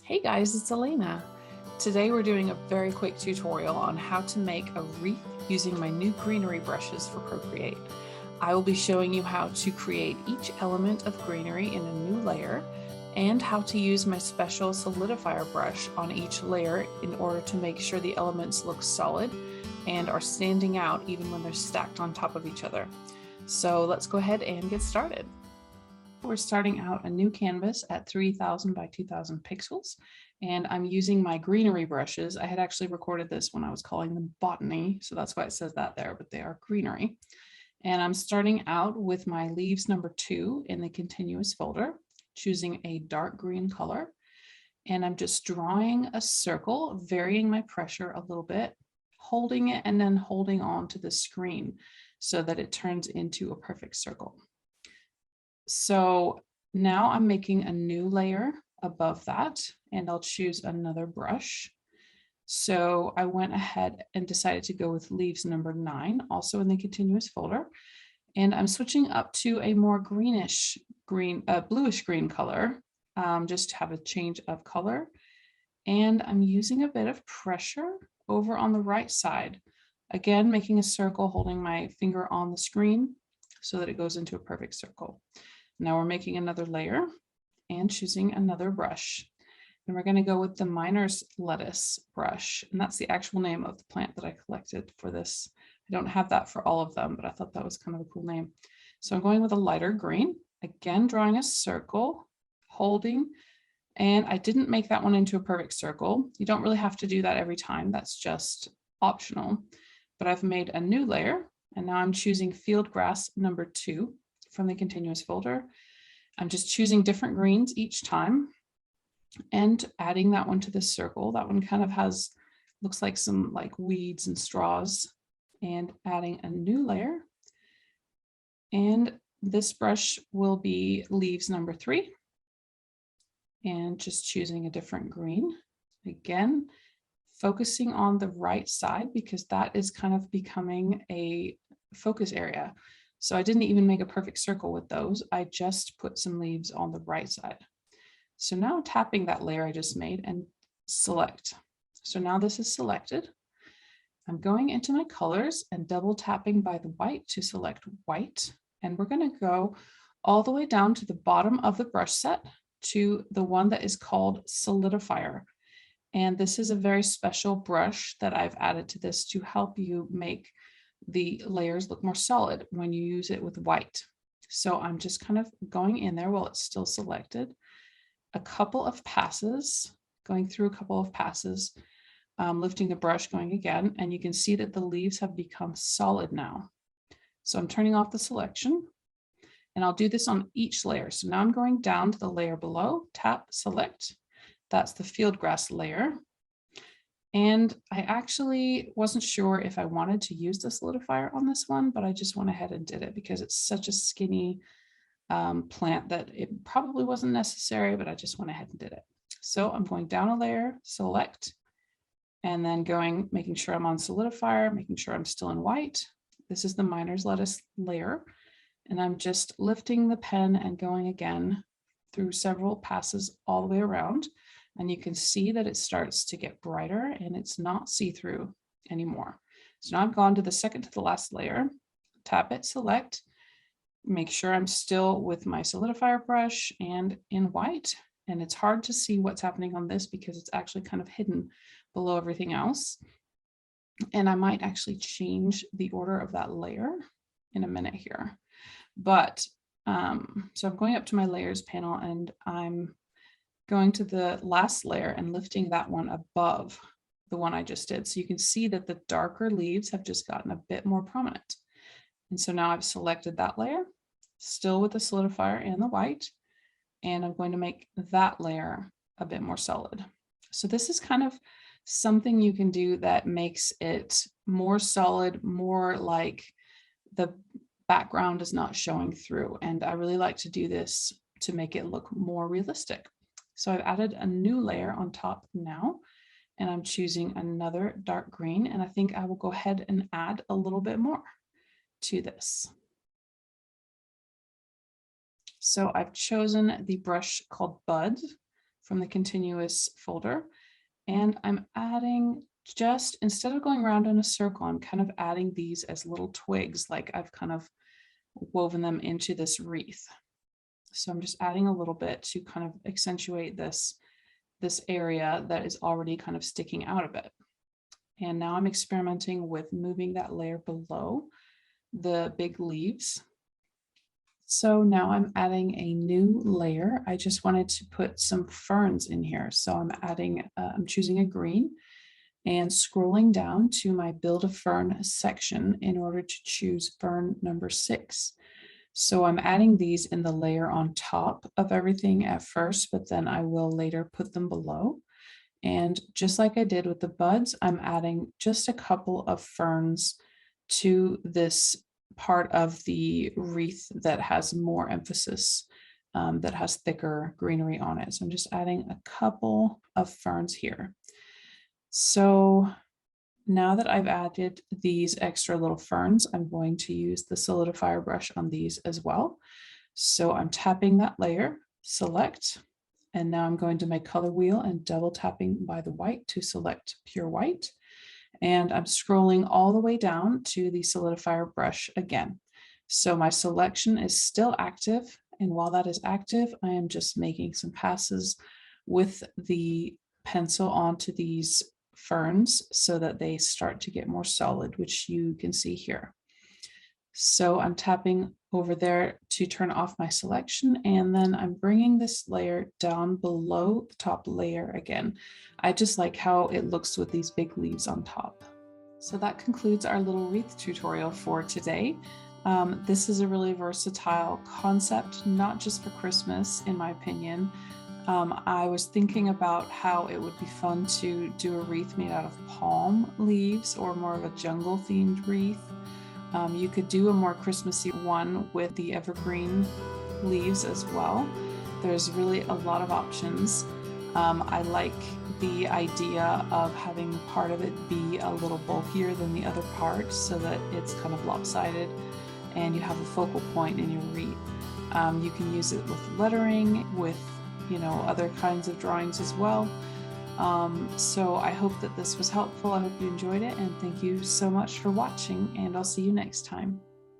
Hey guys, it's Elena. Today we're doing a very quick tutorial on how to make a wreath using my new Greenery brushes for Procreate. I will be showing you how to create each element of Greenery in a new layer and how to use my special solidifier brush on each layer in order to make sure the elements look solid and are standing out even when they're stacked on top of each other. So let's go ahead and get started. We're starting out a new canvas at 3000 by 2000 pixels, and I'm using my Greenery brushes. I had actually recorded this when I was calling them botany, so that's why it says that there, but they are Greenery. And I'm starting out with my leaves number 2 in the continuous folder, choosing a dark green color, and I'm just drawing a circle, varying my pressure a little bit, holding it and then holding on to the screen so that it turns into a perfect circle. So now I'm making a new layer above that, and I'll choose another brush. So I went ahead and decided to go with leaves number 9, also in the continuous folder. And I'm switching up to a more bluish green color, just to have a change of color. And I'm using a bit of pressure over on the right side. Again, making a circle, holding my finger on the screen so that it goes into a perfect circle. Now we're making another layer and choosing another brush. And we're going to go with the miner's lettuce brush. And that's the actual name of the plant that I collected for this. I don't have that for all of them, but I thought that was kind of a cool name. So I'm going with a lighter green, again, drawing a circle, holding, and I didn't make that one into a perfect circle. You don't really have to do that every time. That's just optional. But I've made a new layer, and now I'm choosing field grass number 2 from the continuous folder. I'm just choosing different greens each time and adding that one to this circle. That one kind of looks like some weeds and straws, and adding a new layer. And this brush will be leaves number 3 and just choosing a different green. Again, focusing on the right side because that is kind of becoming a focus area. So I didn't even make a perfect circle with those. I just put some leaves on the right side. So now tapping that layer I just made and select. So now this is selected. I'm going into my colors and double tapping by the white to select white. And we're going to go all the way down to the bottom of the brush set to the one that is called solidifier. And this is a very special brush that I've added to this to help you make the layers look more solid when you use it with white. So I'm just kind of going in there while it's still selected. A couple of passes, going through a couple of passes, lifting the brush, going again, and you can see that the leaves have become solid now. So I'm turning off the selection, and I'll do this on each layer. So now I'm going down to the layer below, tap, select. That's the field grass layer. And I actually wasn't sure if I wanted to use the solidifier on this one, but I just went ahead and did it because it's such a skinny plant that it probably wasn't necessary, but I just went ahead and did it. So I'm going down a layer, select, and then making sure I'm on solidifier, making sure I'm still in white. This is the miner's lettuce layer. And I'm just lifting the pen and going again through several passes all the way around. And you can see that it starts to get brighter and it's not see-through anymore. So now I've gone to the second to the last layer, tap it, select, make sure I'm still with my solidifier brush and in white. And it's hard to see what's happening on this because it's actually kind of hidden below everything else. And I might actually change the order of that layer in a minute here. But so I'm going up to my layers panel and I'm going to the last layer and lifting that one above the one I just did. So you can see that the darker leaves have just gotten a bit more prominent. And so now I've selected that layer, still with the solidifier and the white, and I'm going to make that layer a bit more solid. So this is kind of something you can do that makes it more solid, more like the background is not showing through. And I really like to do this to make it look more realistic. So I've added a new layer on top now, and I'm choosing another dark green. And I think I will go ahead and add a little bit more to this. So I've chosen the brush called Bud from the continuous folder. And I'm adding just, instead of going around in a circle, I'm kind of adding these as little twigs, like I've kind of woven them into this wreath. So I'm just adding a little bit to kind of accentuate this area that is already kind of sticking out a bit. And now I'm experimenting with moving that layer below the big leaves. So now I'm adding a new layer. I just wanted to put some ferns in here. So I'm choosing a green and scrolling down to my build a fern section in order to choose fern number 6. So I'm adding these in the layer on top of everything at first, but then I will later put them below. And just like I did with the buds, I'm adding just a couple of ferns to this part of the wreath that has more emphasis, that has thicker greenery on it. So I'm just adding a couple of ferns here. So now that I've added these extra little ferns, I'm going to use the solidifier brush on these as well. So I'm tapping that layer, select, and now I'm going to my color wheel and double tapping by the white to select pure white. And I'm scrolling all the way down to the solidifier brush again. So my selection is still active. And while that is active, I am just making some passes with the pencil onto these ferns so that they start to get more solid, which you can see here. So I'm tapping over there to turn off my selection, and then I'm bringing this layer down below the top layer again. I just like how it looks with these big leaves on top. So that concludes our little wreath tutorial for today. This is a really versatile concept, not just for Christmas, in my opinion. I was thinking about how it would be fun to do a wreath made out of palm leaves or more of a jungle themed wreath. You could do a more Christmassy one with the evergreen leaves as well. There's really a lot of options. I like the idea of having part of it be a little bulkier than the other part so that it's kind of lopsided and you have a focal point in your wreath. You can use it with lettering, with other kinds of drawings as well. So I hope that this was helpful. I hope you enjoyed it, and thank you so much for watching, and I'll see you next time.